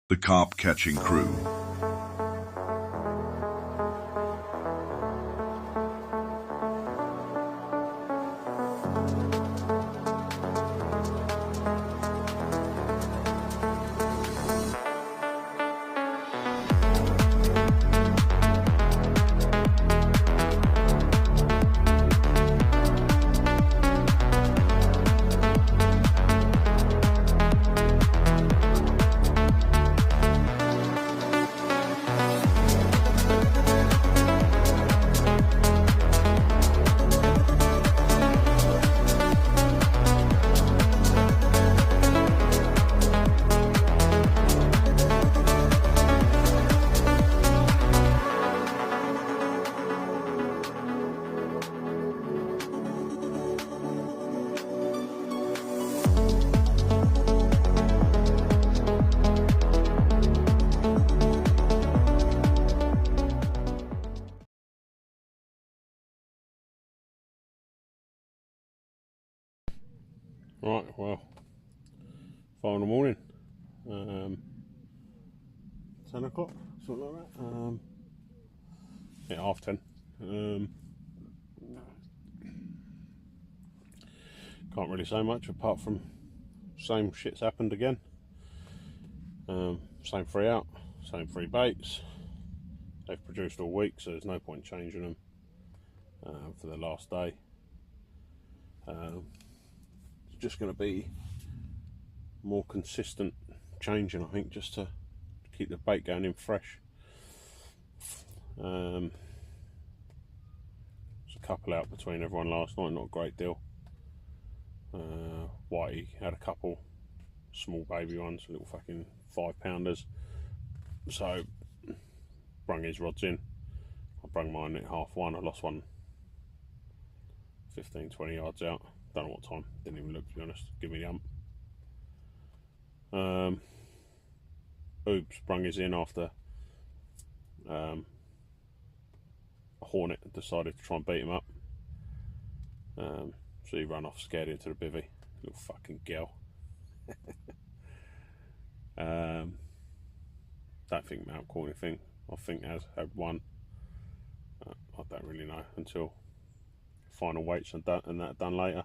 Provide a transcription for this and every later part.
The carp catching crew. Right, well, 5 in the morning, 10 o'clock, something like that, yeah, half 10, can't really say much apart from same shit's happened again, same 3 out, same 3 baits, they've produced all week so there's no point changing them for the last day. It's just going to be more consistent changing, I think, just to keep the bait going in fresh. There's a couple out between everyone last night, not a great deal. Whitey had a couple small baby ones, little fucking 5-pounders, so brung his rods in. I brung mine at 1:30. I lost one 15-20 yards out, don't know what time, didn't even look, to be honest. Give me the Oops brung his in after a hornet decided to try and beat him up, so he ran off scared into the bivvy, little fucking girl. Don't think Mount caught anything. I think has had one. I don't really know until final weights and that done later.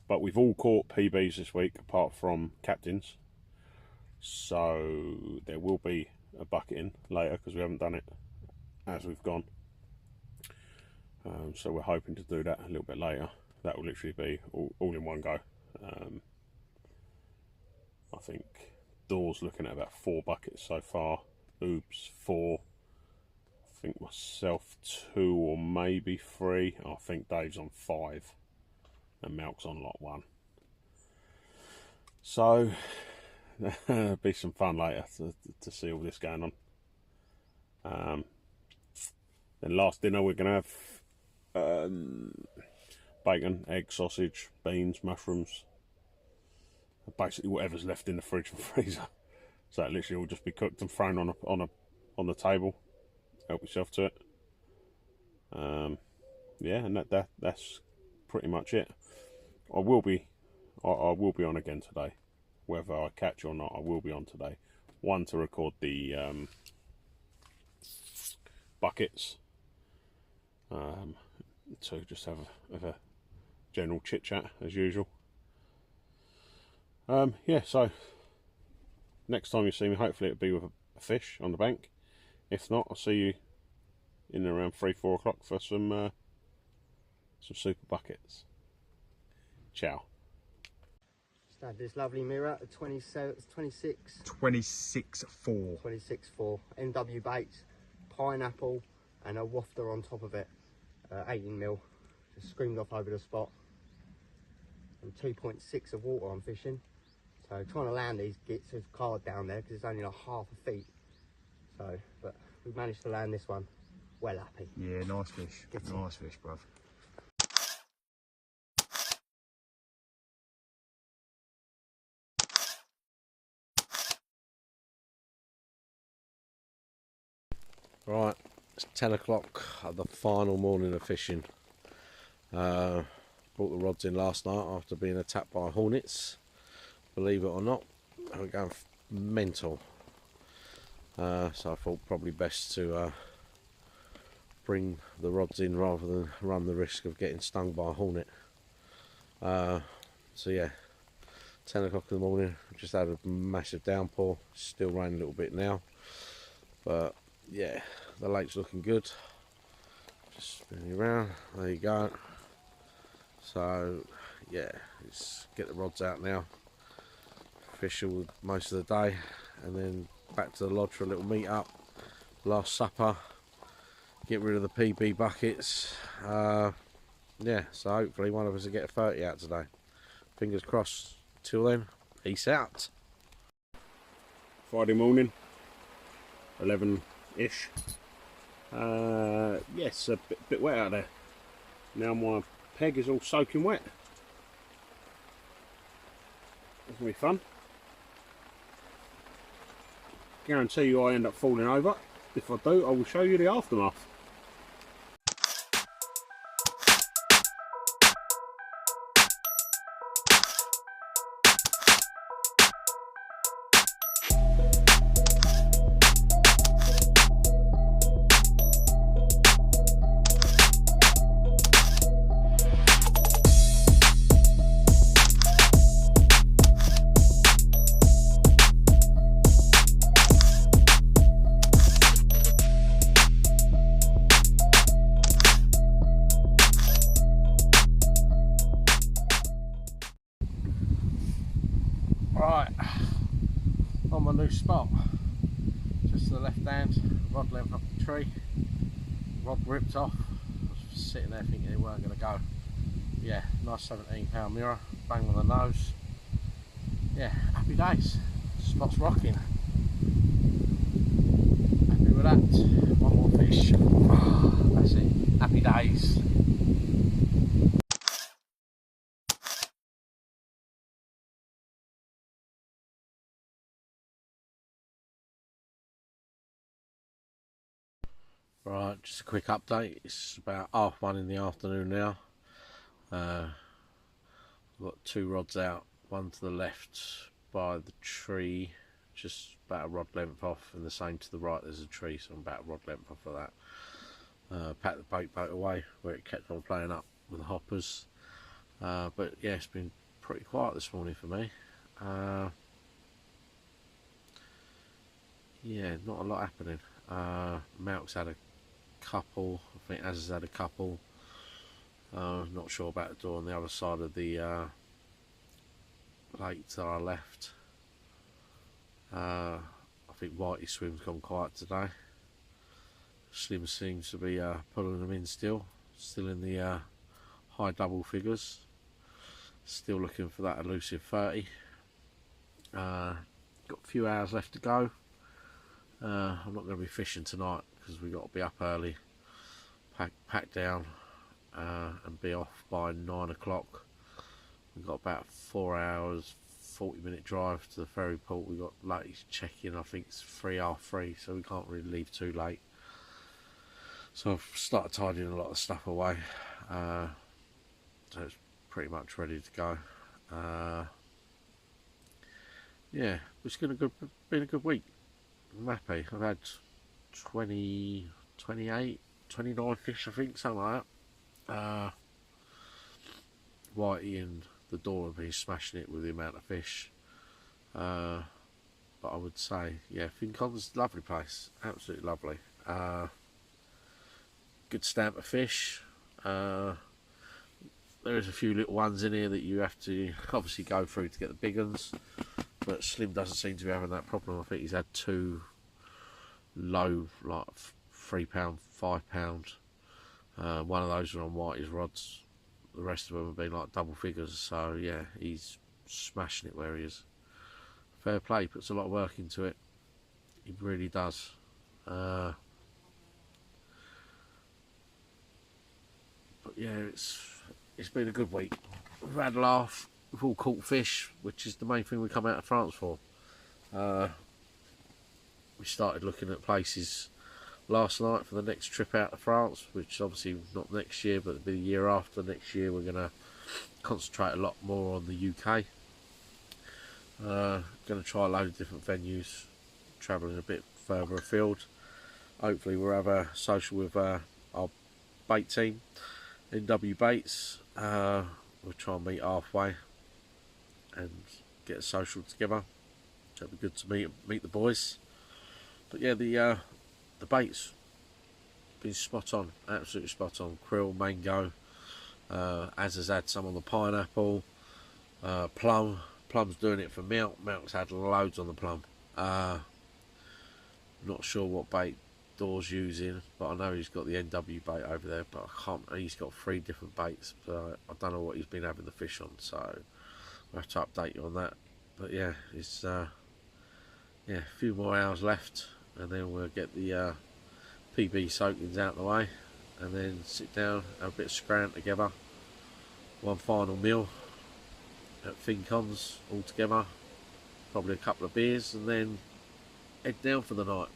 But we've all caught PBs this week apart from captains, so there will be a bucket in later because we haven't done it as we've gone. So we're hoping to do that a little bit later. That will literally be all in one go. I think Door's looking at about 4 buckets so far. Oops, 4. I think myself 2 or maybe 3. I think Dave's on 5 and Malk's on lot 1. So there'll be some fun later to see all this going on. Then last dinner we're going to have bacon, egg, sausage, beans, mushrooms, basically whatever's left in the fridge and freezer. So it literally will just be cooked and thrown on the table. Help yourself to it. Yeah, and that's pretty much it. I will be on again today, whether I catch or not. I will be on today. 1 to record the buckets. 2 just have a general chit chat as usual. Yeah, so next time you see me, hopefully it'll be with a fish on the bank. If not, I'll see you in around 3-4 o'clock for some super buckets. Ciao. Just had this lovely mirror, a 26 26.4. 26.4 NW baits, pineapple, and a wafter on top of it. 18mm, just screamed off over the spot. And 2.6 of water I'm fishing. So trying to land these gits with card down there because it's only like half a feet. So, but we've managed to land this one. Well happy. Yeah, nice fish. Nice fish, bruv. Right, it's 10 o'clock, the final morning of fishing. Brought the rods in last night after being attacked by hornets. Believe it or not, they were going mental. so I thought probably best to bring the rods in rather than run the risk of getting stung by a hornet. So yeah, 10 o'clock in the morning, just had a massive downpour. Still raining a little bit now, but yeah, the lake's looking good. Just spinning around, there you go. So yeah, let's get the rods out now, fish all most of the day, and then back to the lodge for a little meet up, last supper, get rid of the PB buckets. Yeah, so hopefully one of us will get a 30 out today. Fingers crossed. Till then, peace out. Friday morning, 11-ish. Yes, a bit wet out there. Now my peg is all soaking wet. It's going to be fun. Guarantee you I end up falling over. If I do, I will show you the aftermath. Right, on my new spot, just to the left hand, rod length up the tree, rod ripped off. I was sitting there thinking it weren't going to go. Yeah, nice 17-pound mirror, bang on the nose. Yeah, happy days, spot's rocking. Happy with that, one more fish. Oh, that's it, happy days. Right, just a quick update. It's about 1:30 in the afternoon now. I've got 2 rods out, one to the left by the tree, just about a rod length off, and the same to the right. There's a tree, so I'm about a rod length off of that. Packed the boat away where it kept on playing up with the hoppers. But yeah, it's been pretty quiet this morning for me. Yeah, not a lot happening. Malk's had a couple, I think Az has had a couple. Not sure about the door on the other side of the lake to our left. I think Whitey Swim's gone quiet today. Slim seems to be pulling them in still in the high double figures. Still looking for that elusive 30. Got a few hours left to go. I'm not going to be fishing tonight because we've got to be up early, pack down, and be off by 9 o'clock. We've got about 4 hours, 40-minute drive to the ferry port. We've got late check-in, I think it's 3:30, so we can't really leave too late. So I've started tidying a lot of stuff away, so it's pretty much ready to go. Yeah, it's been a good week. I'm happy. I've had 20, 28, 29 fish, I think, something like that. Whitey and the door have been smashing it with the amount of fish. But I would say, yeah, Vincons, lovely place, absolutely lovely. Good stamp of fish. There is a few little ones in here that you have to obviously go through to get the big ones, but Slim doesn't seem to be having that problem. I think he's had 2 low, like £3, £5. One of those are on Whitey's rods. The rest of them have been like double figures. So yeah, he's smashing it where he is. Fair play, puts a lot of work into it. He really does. But yeah, it's been a good week. We've had a laugh. We've all caught fish, which is the main thing we come out of France for. We started looking at places last night for the next trip out to France, which obviously not next year, but the year after. Next year we're going to concentrate a lot more on the UK. Going to try a load of different venues, travelling a bit further afield. Hopefully we'll have a social with our bait team, NW Baits. We'll try and meet halfway and get a social together. It'll be good to meet the boys. But yeah, the baits been spot on, absolutely spot on. Krill, mango, Az has had some on the pineapple, plum. Plum's doing it for Milk. Milk's had loads on the plum. Not sure what bait Door's using, but I know he's got the NW bait over there, but I can't. He's got 3 different baits, so I don't know what he's been having the fish on, so we'll have to update you on that. But yeah, it's a few more hours left, and then we'll get the PB soakings out of the way, and then sit down, have a bit of scran together, one final meal at Vincons all together, probably a couple of beers, and then head down for the night.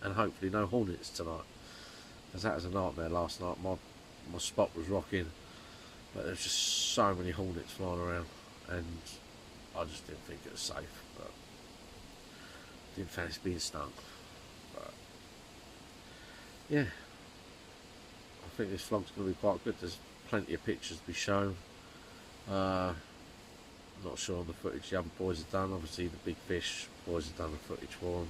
And hopefully no hornets tonight, because that was a nightmare last night. My spot was rocking, but there's just so many hornets flying around, and I just didn't think it was safe. But didn't fancy being stung. But yeah, I think this vlog's going to be quite good. There's plenty of pictures to be shown. I'm not sure on the footage the other boys have done. Obviously the big fish boys have done the footage for them.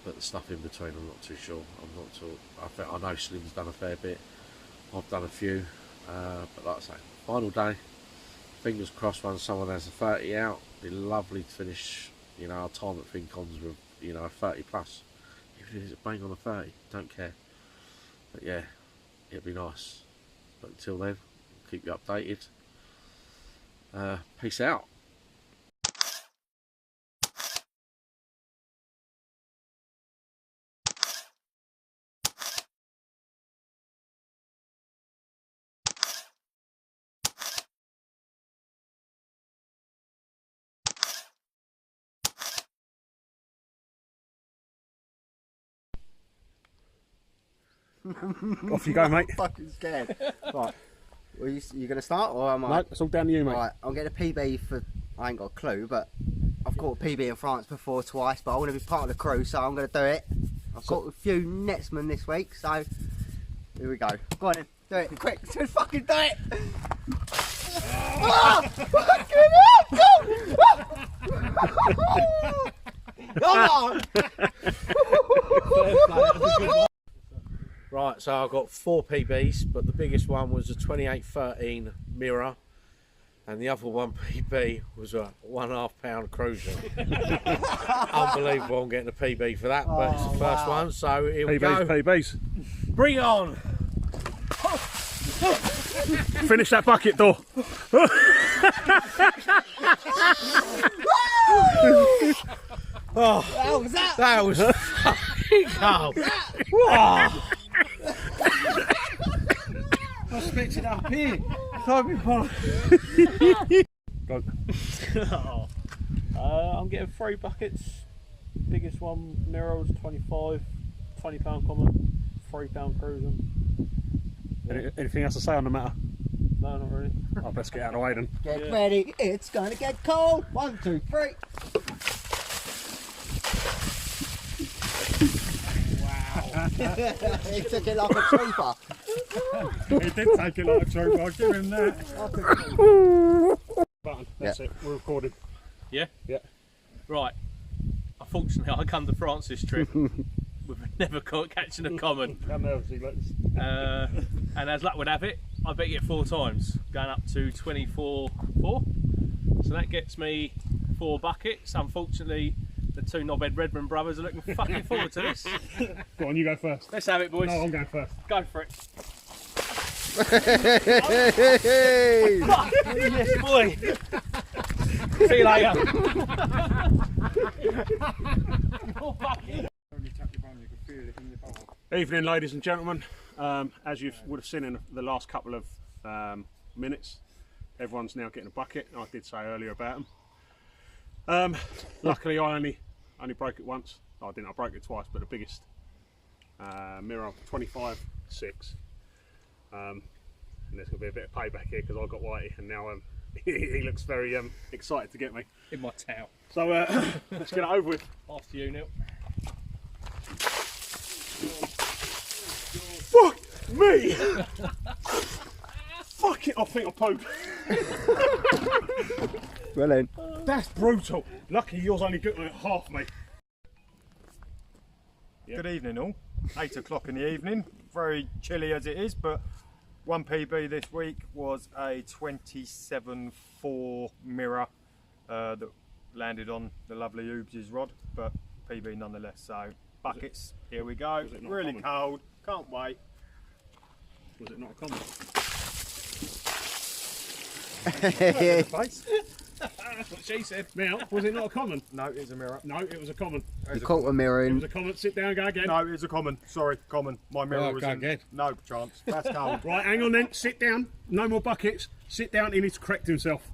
But the stuff in between, I'm not too sure. I know Slim's done a fair bit. I've done a few. But like I say, final day. Fingers crossed when someone has a 30 out. It'd be lovely to finish, our time at Vincons with, a 30 plus. Even if it's bang on a 30, don't care. But yeah, it'd be nice. But until then, I'll keep you updated. Peace out. Off you go, mate. I'm fucking scared. Right. Well, you going to start, or am I? No, it's all down to you, mate. Right, I'm getting a PB for... I ain't got a clue, but I've caught a PB in France before twice, but I want to be part of the crew, so I'm going to do it. I've got a few netsmen this week, so here we go. Go on then, do it, quick, just fucking do it! Oh, fucking hell! Come on! Right, so I've got 4 PBs, but the biggest one was a 2813 mirror, and the other one PB was a 1.5 pound cruiser. Unbelievable, I'm getting a PB for that, but it's the first one, so here we go. PBs. Bring it on! Finish that bucket, Door. Oh, How was that? that was fucking cold. Wow. I spit it up here. I'm getting 3 buckets. Biggest one, Mirrors, 25, £20 common, £3 cruising. Anything else to say on the matter? No, not really. I'll best get out of the way then. Get ready, it's gonna get cold. 1, 2, 3. Wow. He took it like a trooper. He did take it like a trooper, I'll give him that. Button, that's it, we're recording. Yeah? Yeah. Right. Unfortunately, I come to France this trip with never caught catching a common. How nervous he looks. And as luck would have it, I bet it 4 times, going up to 24.4. So that gets me 4 buckets. Unfortunately, the 2 knobhead Redmond brothers are looking fucking forward to this. Go on, you go first. Let's have it, boys. No, I'm going first. Go for it. Hey! Yes, boy. See you later. Evening, ladies and gentlemen. As you would have seen in the last couple of minutes, everyone's now getting a bucket. I did say earlier about them. Luckily, I only broke it once. Oh, I didn't. I broke it twice, but the biggest mirror 25.6. And there's going to be a bit of payback here because I got whitey, and now he looks very excited to get me. In my towel. So let's get it over with. After you, Neil. Fuck me! Fuck it, I think I pooped. Well then. That's brutal. Lucky yours only got like half, mate. Good evening all. 8 o'clock in the evening. Very chilly as it is, but one PB this week was a 27.4 mirror that landed on the lovely Oobs' rod, but PB nonetheless. So buckets, here we go. Really cold, can't wait. Was it not a common? Face. That's what she said. Now, was it not a common? No, it's a mirror. No, it was a common. You caught a mirror It in. was a common. Sit down, go again. No, it's a common. Sorry, common. My mirror was go in. again. No chance. That's cold. Right, hang on then. Sit down. No more buckets. Sit down. He needs to correct himself.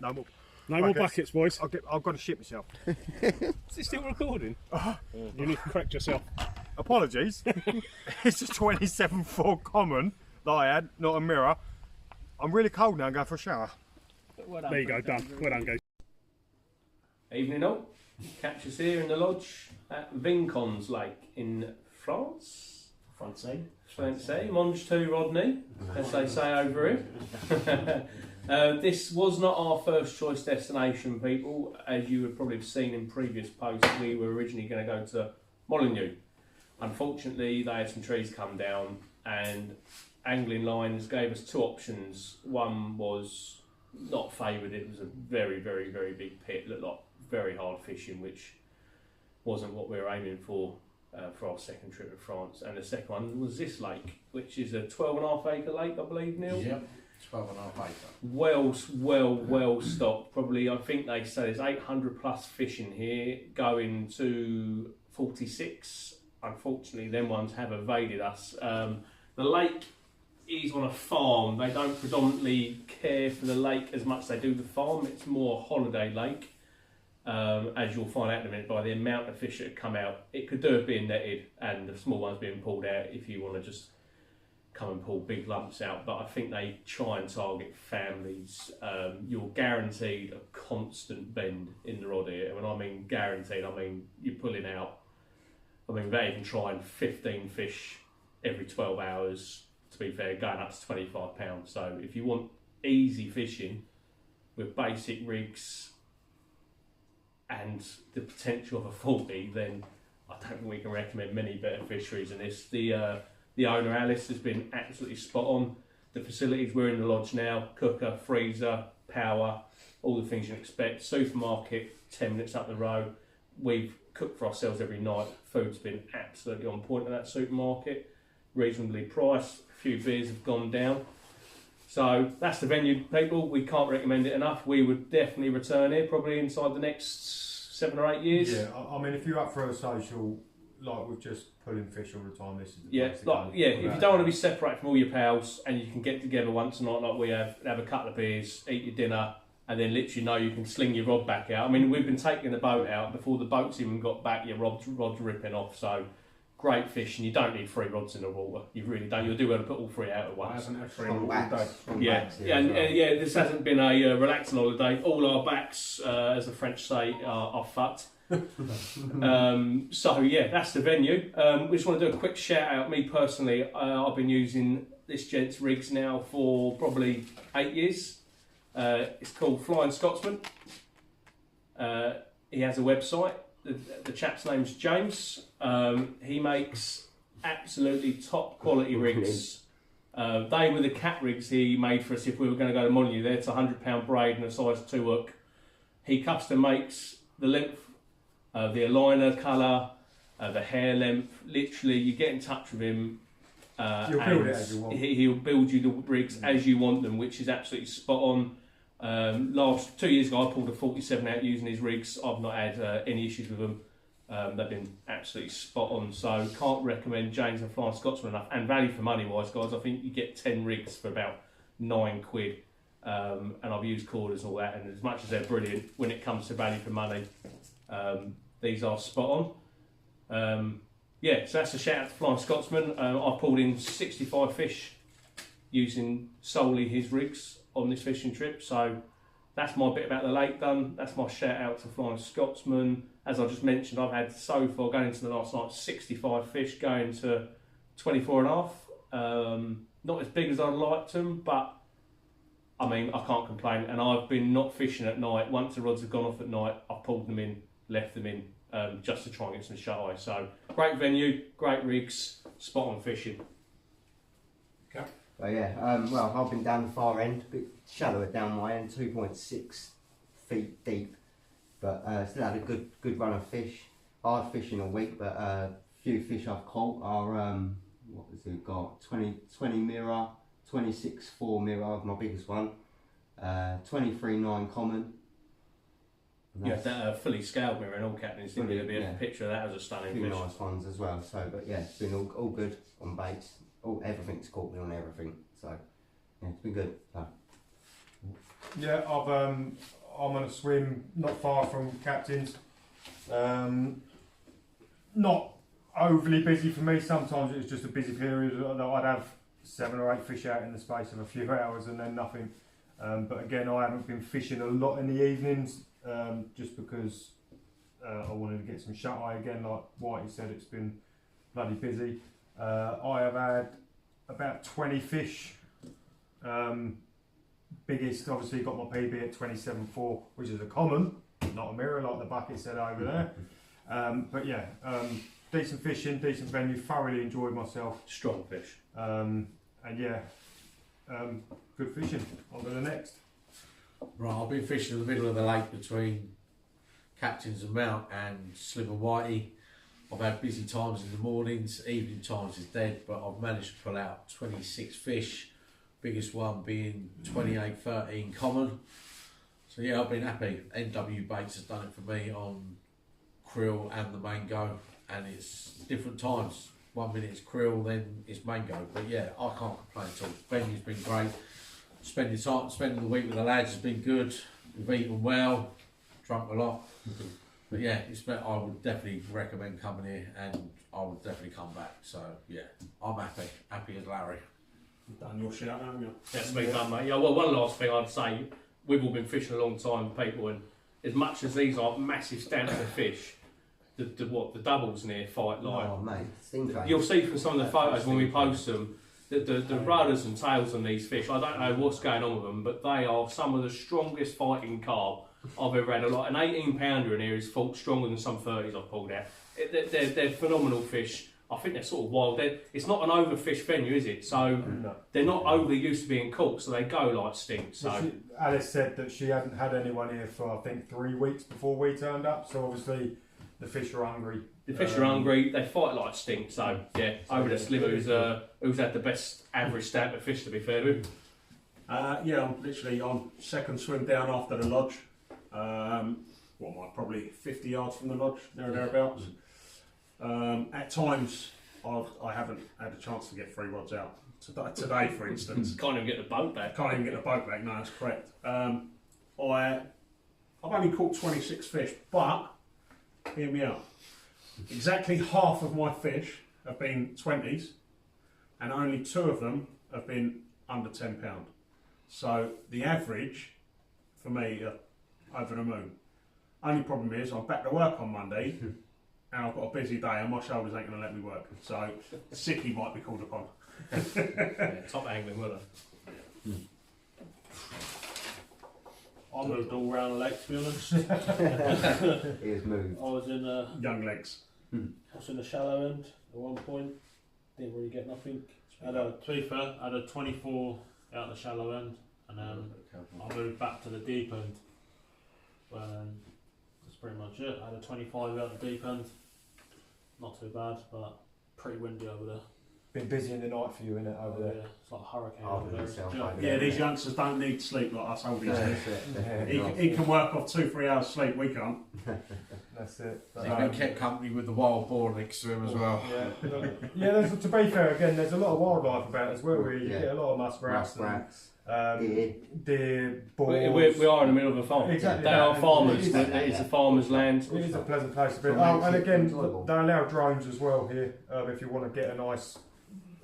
No more. No more buckets, boys. I've got to shit myself. Is it still recording? You need to correct yourself. Apologies. It's a 27.4 common that I had, not a mirror. I'm really cold now. I'm going for a shower. Well done, There you go. mate. Done. Well done, guys. Evening all. Catch us here in the lodge at Vincons Lake in France. Francine. Fancy, Monge 2 Rodney, as they say over here. This was not our first choice destination, people. As you would probably have seen in previous posts, we were originally going to go to Molyneux. Unfortunately, they had some trees come down, and Angling Lines gave us two options. One was not favoured, it was a very, very, very big pit, looked like very hard fishing, which wasn't what we were aiming for our second trip to France. And the second one was this lake, which is a 12.5 acre lake, I believe, Neil. Yep. 12.5 acre. Well stocked. Probably, I think they say there's 800 plus fish in here, going to 46. Unfortunately, them ones have evaded us. The lake is on a farm. They don't predominantly care for the lake as much as they do the farm. It's more a holiday lake. As you'll find out in a minute by the amount of fish that have come out. It could do with being netted and the small ones being pulled out if you want to just come and pull big lumps out, but I think they try and target families. You're guaranteed a constant bend in the rod here, and when I mean guaranteed, I mean you're pulling out, without even trying 15 fish every 12 hours, to be fair, going up to £25. So if you want easy fishing with basic rigs and the potential of a 40, then I don't think we can recommend many better fisheries than this. The owner, Alice, has been absolutely spot on. The facilities, we're in the lodge now, cooker, freezer, power, all the things you expect. Supermarket, 10 minutes up the road. We've cooked for ourselves every night. Food's been absolutely on point at that supermarket. Reasonably priced, a few beers have gone down. So that's the venue, people. We can't recommend it enough. We would definitely return here, probably inside the next 7 or 8 years. Yeah, I mean, if you're up for a social, like with just pulling fish all the time, this is the Yeah, place to go. if you don't want to be separated from all your pals and you can get together once a night like we have a couple of beers, eat your dinner, and then literally know you can sling your rod back out. I mean, we've been taking the boat out before the boat's even got back, your rod's ripping off, so great fish, and you don't need 3 rods in the water. You really don't. You'll do well to put all 3 out at once. From backs. This hasn't been a relaxing holiday. All our backs, as the French say, are fucked. So yeah, that's the venue. We just want to do a quick shout out. Me personally, I've been using this gent's rigs now for probably 8 years. It's called Flying Scotsman. He has a website. The chap's name's James. He makes absolutely top quality rigs. They were the cat rigs he made for us if we were going to go to Molyneux. There, it's a £100 braid and a size 2 hook. He custom makes the length, the aligner colour, the hair length. Literally, you get in touch with him. He'll build it as you want. He'll build you the rigs as you want them, which is absolutely spot on. Last 2 years ago, I pulled a 47 out using his rigs. I've not had any issues with them. They've been absolutely spot on. So can't recommend James and Flying Scotsman enough. And value for money wise, guys, I think you get 10 rigs for about £9. And I've used corders and all that. And as much as they're brilliant, when it comes to value for money, these are spot on. So that's a shout out to Flying Scotsman. I've pulled in 65 fish using solely his rigs. on this fishing trip. So that's my bit about the lake done. That's my shout out to Flying Scotsman. As I just mentioned, I've had so far, going into the last night, 65 fish, going to 24 and a half. Not as big as I'd liked them, but I mean, I can't complain. And I've been not fishing at night. Once the rods have gone off at night, I've pulled them in, left them in, just to try and get some shut eye. So great venue, great rigs, spot on fishing. Okay. But yeah, well, I've been down the far end, a bit shallower down my end, 2.6 feet deep, but still had a good run of fish. Hard fishing all week, but few fish I've caught are what was it got? 20 mirror, 26.4 mirror, my biggest one, 23.9 common. You have that fully scaled mirror and all, captains. Didn't you? A picture of that as a stunning few fish. nice ones as well. So, but yeah, it's been all good on baits. Everything's caught me on everything. So yeah, it's been good. So. Yeah, I'm on a swim not far from captain's. Not overly busy for me. Sometimes it's just a busy period that I'd have 7 or 8 fish out in the space of a few hours and then nothing. But again, I haven't been fishing a lot in the evenings, just because I wanted to get some shut eye again. Like Whitey said, it's been bloody busy. I have had about 20 fish. Biggest, obviously, got my PB at 27.4, which is a common, not a mirror like the bucket said over there. But yeah, decent fishing, decent venue, thoroughly enjoyed myself. Strong fish. And yeah, good fishing. On to the next. Right, I've been fishing in the middle of the lake between Captains and Mount and Slim and Whitey. I've had busy times in the mornings, evening times is dead, but I've managed to pull out 26 fish, biggest one being 28.13 common. So yeah, I've been happy. NW Baits has done it for me on krill and the mango, and it's different times. 1 minute it's krill, then it's mango. But yeah, I can't complain at all. Venue's been great. Spending the week with the lads has been good. We've eaten well, drunk a lot. But yeah, I would definitely recommend coming here, and I would definitely come back. So yeah, I'm happy as Larry. You've done your shout, haven't you? That's me done, mate. Yeah, well, one last thing I'd say, we've all been fishing a long time, people, and as much as these are massive standards of fish, the doubles near fight like. Oh mate, seems like You'll see from some of the photos when we post them, the rudders and tails on these fish, I don't know what's going on with them, but they are some of the strongest fighting carp I've ever had. Like an 18 pounder in here is fought stronger than some 30s I've pulled out. They're phenomenal fish. I think they're sort of wild. It's not an overfished venue, is it? So they're not overly used to being caught, so they go like stink. So Alice said that she hadn't had anyone here for I think 3 weeks before we turned up. So obviously the fish are hungry. The fish are hungry. They fight like stink. So yeah, over to Slim, who's had the best average stamp of fish, to be fair to him. Yeah, I'm literally on second swim down after the lodge. Probably 50 yards from the lodge, there or thereabouts. At times, I haven't had a chance to get 3 rods out. Today, for instance. Can't even get the boat back. Can't even get the boat back, no, that's correct. I've only caught 26 fish, but, hear me out. Exactly half of my fish have been 20s, and only 2 of them have been under £10. So the average, for me, over the moon. Only problem is, I'm back to work on Monday, and I've got a busy day and my shoulders ain't going to let me work. So, sickie might be called upon. Yeah, top angling, will it? I moved all round the lake, to be honest. he has moved. I was in Young legs. I was in the shallow end at one point. Didn't really get nothing. To be fair, I had a 24 out the shallow end, and then I moved back to the deep end. That's pretty much it. I had a 25 out the deep end. Not too bad, but pretty windy over there. Been busy in the night for you, innit, over there? Yeah, it's like a hurricane Oh, over there. yourself, Yeah. Yeah, these youngsters don't need sleep like us oldies do. Yeah. He can work off 2-3 hours sleep, we can't. That's it. He's been kept company with the wild boar next to him as well. Yeah, to be fair, again, there's a lot of wildlife about as well. Where you get a lot of muskrats, deer, boars. We are in the middle of a farm. Exactly. They are farmers. It's a farmer's land. It is a pleasant place to be. Oh, and again, they allow drones as well here. If you want to get a nice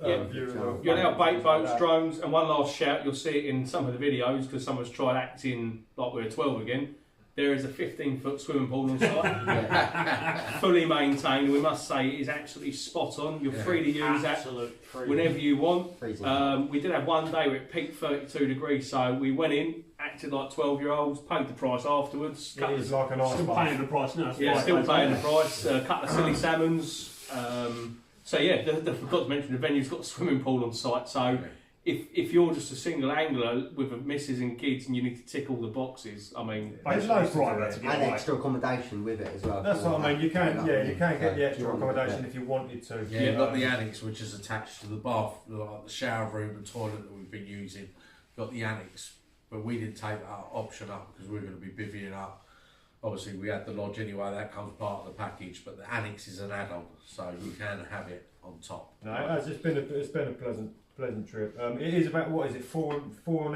view of the You're now bait boats, drones, and one last shout, you'll see it in some of the videos because someone's tried acting like we're 12 again. There is a 15-foot swimming pool on site, fully maintained. We must say it is absolutely spot on. You're free to use that whenever you want. We did have one day where it peaked 32 degrees, so we went in, acted like 12-year-olds, paid the price afterwards. It is like an ice Still bath. paying the price now. Yeah, still paying the price. A couple of silly salmons. So yeah, I forgot to mention the venue's got a swimming pool on site. So if you're just a single angler with a missus and kids and you need to tick all the boxes, I mean, There's no driver to get And away. extra accommodation with it as well. That's what I mean. You can get the extra accommodation if you wanted to. Yeah, you've got the annex which is attached to the bath, like the shower room and toilet that we've been using. Got the annex, but we didn't take that option up because we were going to be bivvying up. Obviously, we had the lodge anyway. That comes part of the package, but the annex is an add-on, so you can have it on top. No, it's been a pleasant trip. It is about, what is it, 4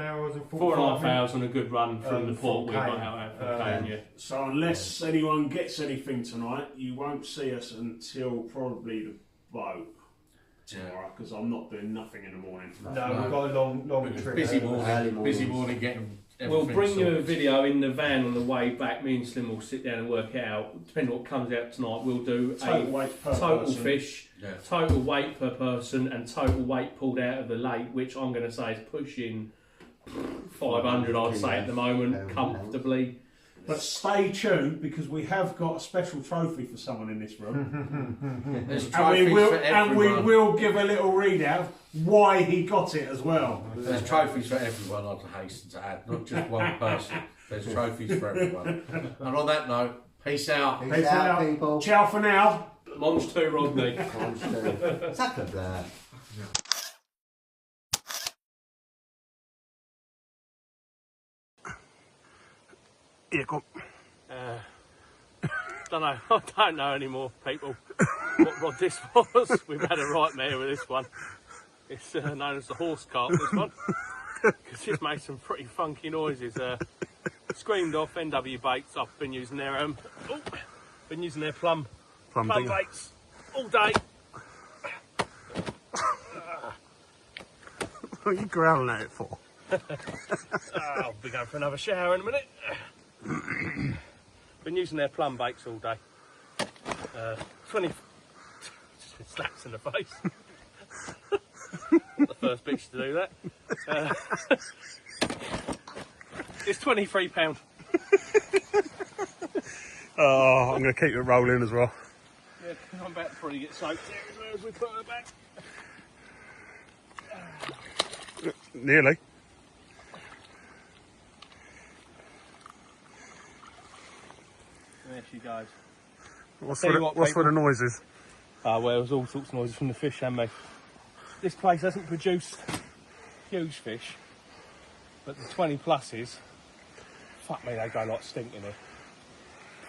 hours and 4.5 hours on a good run from the port we from got out from Cairn, yeah. So unless anyone gets anything tonight, you won't see us until probably the boat tomorrow, because I'm not doing nothing in the morning. No, we've got a long trip. Busy Early morning getting We'll everything bring you a sorted. video in the van on the way back. Me and Slim will sit down and work it out. Depending on what comes out tonight, we'll do Total a weight per total person. fish, Yeah. total weight per person, and total weight pulled out of the lake, which I'm going to say is pushing 500, I'd say at the moment, comfortably. But stay tuned, because we have got a special trophy for someone in this room. There's And trophies we for everyone. will give a little readout why he got it as well. There's trophies for everyone, I'd hasten to add, not just one person. There's trophies for everyone. And on that note, peace out. Peace out, people. Ciao for now. Monge 2, Rodney. Suck a blur. Here, come. Don't know. I don't know anymore, people, what rod this was. We've had a right mare with this one. It's known as the horse cart, this one, because it's made some pretty funky noises. Screamed off NW baits. I've been using their plum baits all day. What are you growling at it for? I'll be going for another shower in a minute. Been using their plum baits all day. 20 just been slaps in the face. Not the first bitch to do that. It's £23. Oh, I'm going to keep it rolling as well. Yeah, I'm about to probably get soaked there as well as we put her back. Nearly. There she goes. What's Tell for you the, what, what's for the people. noises? Well, there's all sorts of noises from the fish, haven't they? This place hasn't produced huge fish, but the 20 pluses, fuck me, they go like stinking here.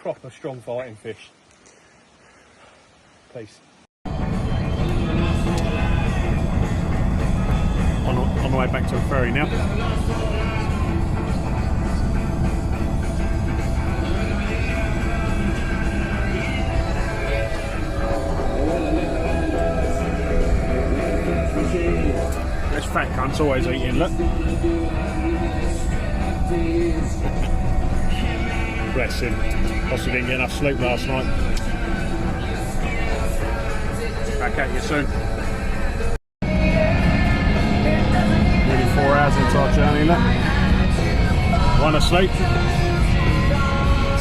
Proper strong fighting fish. Peace. On the way back to the ferry now. This fat cunt's always eating, look. Bless him. Possibly didn't get enough sleep last night. Back at you soon. Nearly 4 hours into our journey, look. 1 asleep.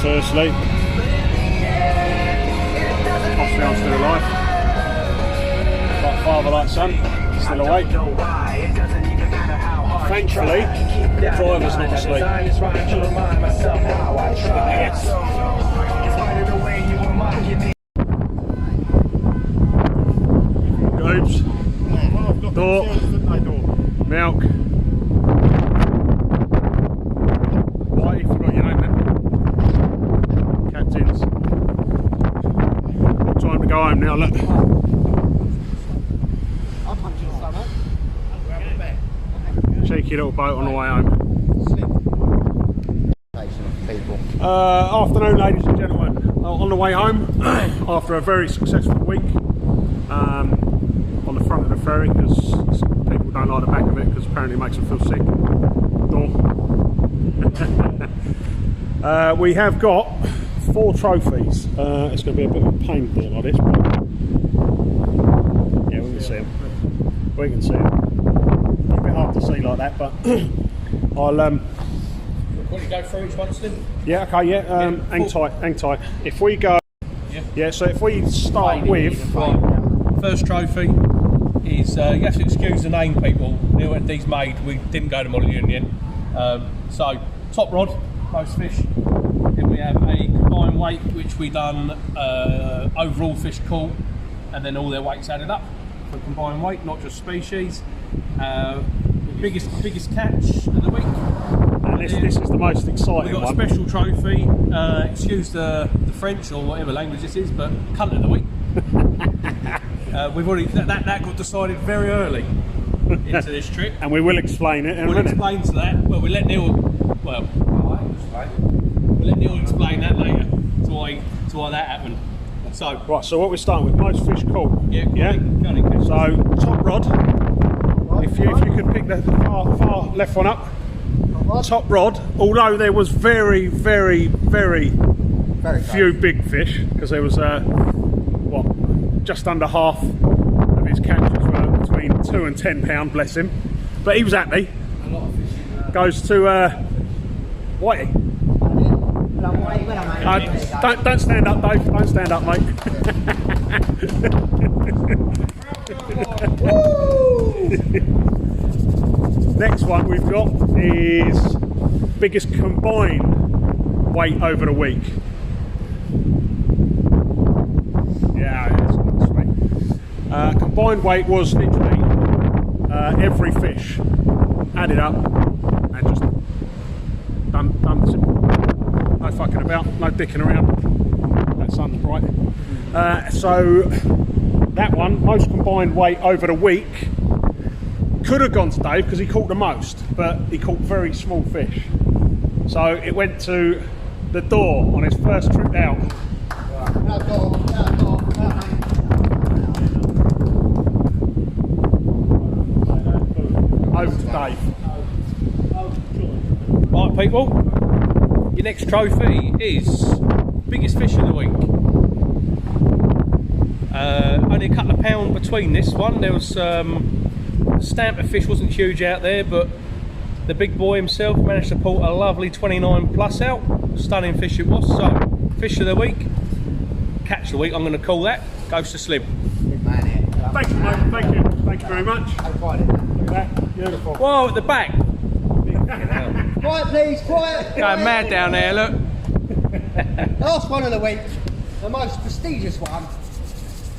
2 asleep. Obviously I'm still alive. Like father, like son. Still awake. Thankfully, the driver's not asleep. Oops. Door. Milk. Whitey, forgot your name then. Captains. Time to go home now, look. Cheeky little boat on the way home. Afternoon, ladies and gentlemen. On the way home, after a very successful week on the front of the ferry because people don't like the back of it because apparently it makes them feel sick. We have got 4 trophies. It's going to be a bit of a pain being like this, but yeah, we can see them. We can see them. A bit hard to see like that, but I'll Want to go through each one, Slim? yeah, okay, yeah. Hang tight. If we go, yeah. So if we start with first trophy is you have to excuse the name, people. Neil and Dee's made. We didn't go to Molyneux in the end. So top rod, most fish. Then we have a combined weight, which we done overall fish caught, and then all their weights added up for combined weight, not just species. Biggest catch of the week. and this is the most exciting We've got one. a special trophy. Excuse the French or whatever language this is, but cunt of the week. We've already that got decided very early into this trip. And we will explain it in a We'll minute. explain to that. Well, we let Neil. Well, we'll let Neil explain that later. To why that happened. So Right, so what we're starting with, most fish caught. yeah. So top rod. If you could pick the far left one up. Top rod. Although there was very few big fish, because there was just under half of his catches were between 2 and 10 pound. Bless him, but he was happy. A lot of fish. Goes to Whitey. Don't stand up, Dave. Don't stand up, mate. Next one we've got is biggest combined weight over the week. Yeah, it's sweet. Combined weight was literally every fish added up and just done simple. No fucking about, no dicking around. That sun's bright. So that one, most combined weight over the week, could have gone to Dave because he caught the most, but he caught very small fish. So it went to the door on his first trip out. Over to Dave. Right, people. Your next trophy is biggest fish of the week. Only a couple of pound between this one. There was stamp of fish wasn't huge out there, but the big boy himself managed to pull a lovely 29 plus out. Stunning fish it was. So fish of the week, catch of the week. I'm going to call that. Goes to Slim. Thank you, mate. Thank you very much. Look at that. Beautiful. Whoa, at the back. Quiet, please, quiet. Going mad down there. Look. Last one of the week, the most prestigious one.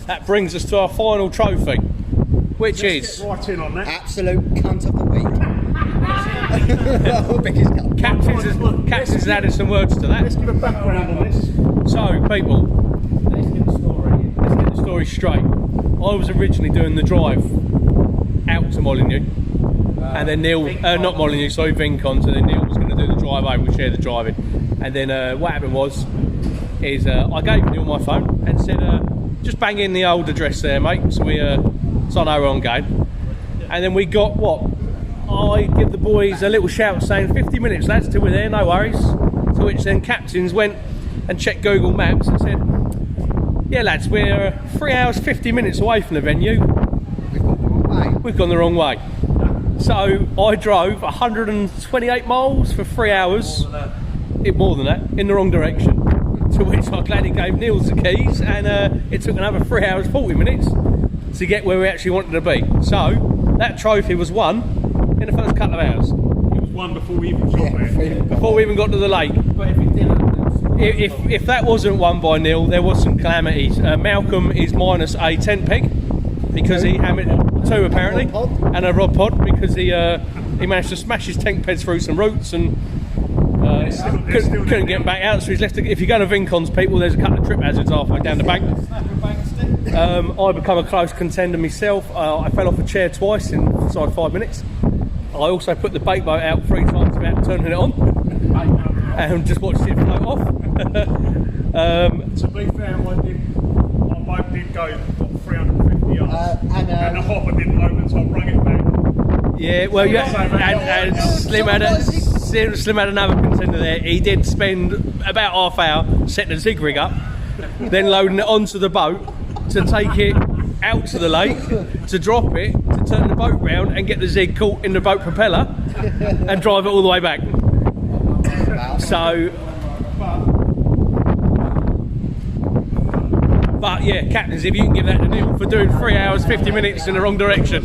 That brings us to our final trophy, which is Right in on that. Absolute cunt of the week. Biggest cunt. Captain's has added some words to Let's that. give a background on this. So, people, let's get the story straight. I was originally doing the drive out to Molyneux, and then Neil, not Molyneux, sorry, Vincons, and then Neil was going to do the drive over. We shared the driving, and then what happened was, I gave Neil my phone and said, just bang in the old address there, mate. So I know we're on game, and then we got what? I give the boys a little shout saying 50 minutes lads till we're there, no worries. To which then captains went and checked Google Maps and said, yeah lads, we're 3 hours 50 minutes away from the venue. We've gone the wrong way. So I drove 128 miles for 3 hours, more than that, in the wrong direction. To which I gladly gave Niels the keys, and it took another 3 hours 40 minutes to get where we actually wanted to be. So that trophy was won in the first couple of hours. It was one before we even got there. Before we even got to the lake. But if it didn't, If that wasn't won by Neil, there was some calamities. Malcolm is minus a tent peg because he hammered 2 apparently, and a rod pod because he managed to smash his tent pegs through some roots and couldn't get back out. So he's left. If you go to Vincons, people, there's a couple of trip hazards halfway down the bank. I become a close contender myself. I fell off a chair twice inside 5 minutes. I also put the bait boat out 3 times without turning it on, and just watched it float off. To be fair, my boat did go 350 And the hopper didn't open, so I brought it back. Yeah, well, and Slim had another contender there. He did spend about half hour setting the zig rig up, then loading it onto the boat to take it out to the lake, to drop it, to turn the boat round and get the zig caught in the boat propeller and drive it all the way back. So, but yeah, captains, if you can give that to Neil for doing 3 hours 50 minutes in the wrong direction.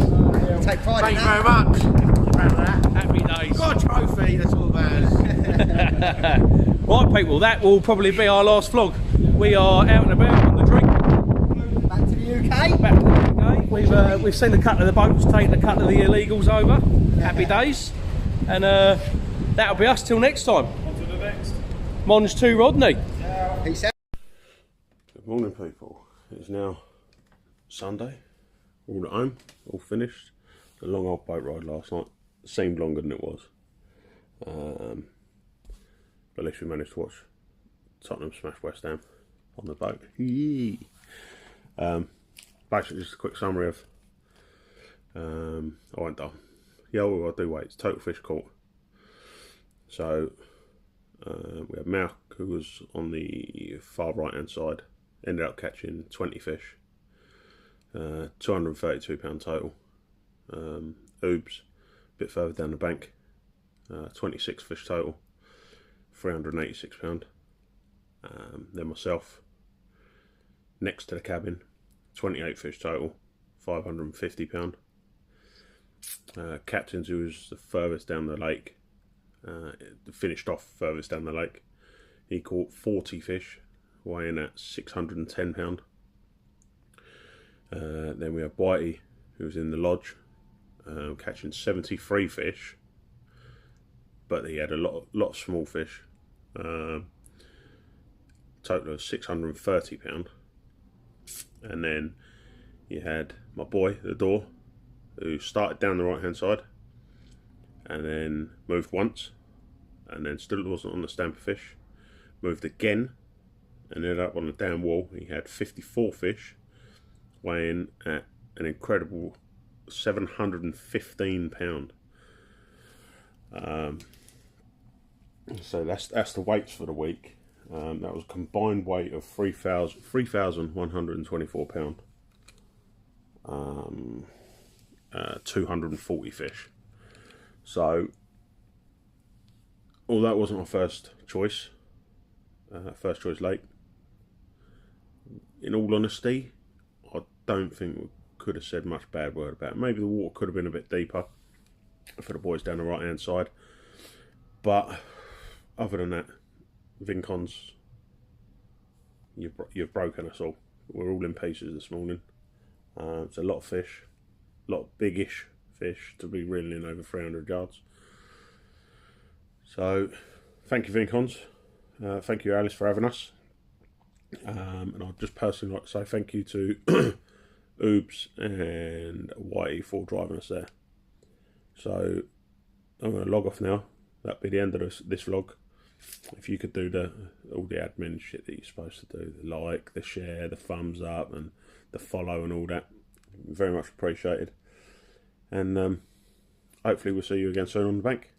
Take pride in Thank you that. very much. Happy days. Got a trophy, that's all that matters. Right, people, that will probably be our last vlog. We are out and about on the drink. Back to the UK. Back to the UK. We've seen a couple of the boats taking a couple of the illegals over. Happy days. And that'll be us till next time. On to the next. Mons 2 Rodney. Peace out. Good morning, people. It's now Sunday. All at home, all finished. The long old boat ride last night seemed longer than it was. But at least we managed to watch Tottenham smash West Ham on the boat. Yee. Basically, just a quick summary of. I went down. Yeah, well, I do wait. It's total fish caught. So we had Malk, who was on the far right hand side, ended up catching 20 fish, £232 total. Oobs, a bit further down the bank, 26 fish total, £386. Then myself, next to the cabin, 28 fish total, £550. Captains, who was the furthest down the lake, finished off furthest down the lake, he caught 40 fish, weighing at £610. Then we have Whitey, who was in the lodge, catching 73 fish, but he had a lot of small fish, total of £630. And then you had my boy, the door, who started down the right hand side and then moved once and then still wasn't on the stamper fish, moved again and ended up on the down wall. He had 54 fish, weighing at an incredible £715. So that's the weights for the week. That was a combined weight of 3,124 pound. 240 fish. So, although that wasn't my first choice lake, in all honesty, I don't think we could have said much bad word about it. Maybe the water could have been a bit deeper for the boys down the right hand side, but other than that, Vincons, you've broken us all. We're all in pieces this morning. It's a lot of fish, a lot of biggish fish to be reeling in over 300 yards. So, thank you, Vincons. Thank you, Alice, for having us. And I'd just personally like to say thank you to Oobs and Whitey for driving us there. So, I'm going to log off now. That'll be the end of this vlog. If you could do all the admin shit that you're supposed to do, the like, the share, the thumbs up, and the follow and all that, very much appreciated. And hopefully we'll see you again soon on the bank.